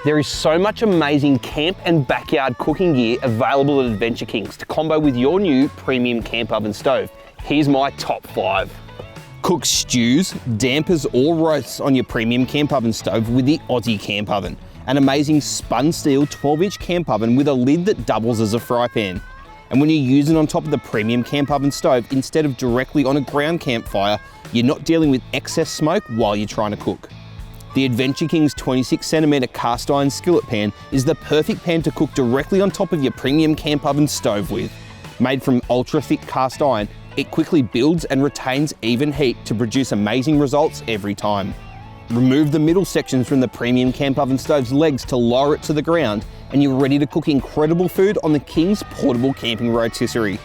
There is so much amazing camp and backyard cooking gear available at Adventure Kings to combo with your new premium camp oven stove. Here's my top 5. Cook stews, dampers or roasts on your premium camp oven stove with the Aussie camp oven. An amazing spun steel 12-inch camp oven with a lid that doubles as a fry pan. And when you use it on top of the premium camp oven stove, instead of directly on a ground campfire, you're not dealing with excess smoke while you're trying to cook. The Adventure Kings 26cm cast iron skillet pan is the perfect pan to cook directly on top of your premium camp oven stove with. Made from ultra thick cast iron, it quickly builds and retains even heat to produce amazing results every time. Remove the middle sections from the premium camp oven stove's legs to lower it to the ground, and you're ready to cook incredible food on the King's portable camping rotisserie.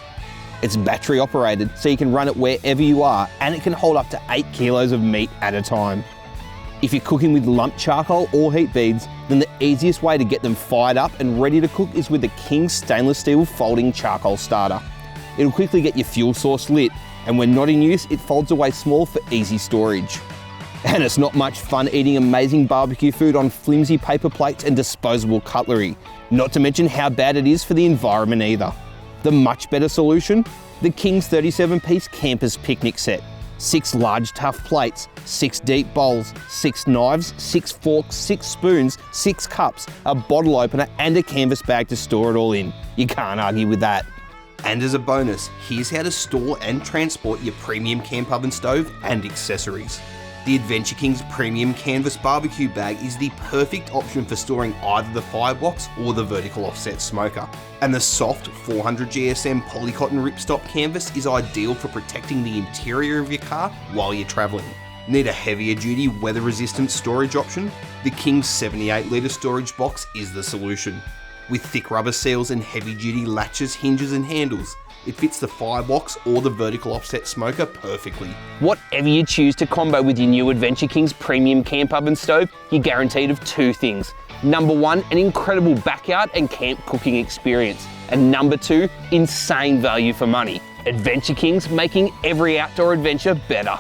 It's battery operated, so you can run it wherever you are, and it can hold up to 8 kilos of meat at a time. If you're cooking with lump charcoal or heat beads, then the easiest way to get them fired up and ready to cook is with the King's stainless steel folding charcoal starter. It'll quickly get your fuel source lit, and when not in use, it folds away small for easy storage. And it's not much fun eating amazing barbecue food on flimsy paper plates and disposable cutlery, not to mention how bad it is for the environment either. The much better solution? The King's 37-piece Campers Picnic Set. 6 large tough plates, 6 deep bowls, 6 knives, 6 forks, 6 spoons, 6 cups, a bottle opener and a canvas bag to store it all in. You can't argue with that. And as a bonus, here's how to store and transport your premium camp oven stove and accessories. The Adventure Kings Premium Canvas Barbecue Bag is the perfect option for storing either the firebox or the vertical offset smoker. And the soft 400 GSM polycotton ripstop canvas is ideal for protecting the interior of your car while you're travelling. Need a heavier duty weather resistant storage option? The King's 78 litre storage box is the solution. With thick rubber seals and heavy duty latches, hinges and handles, it fits the firebox or the vertical offset smoker perfectly. Whatever you choose to combo with your new Adventure Kings Premium Camp Oven Stove, you're guaranteed of 2 things. Number 1, an incredible backyard and camp cooking experience. And number 2, insane value for money. Adventure Kings, making every outdoor adventure better.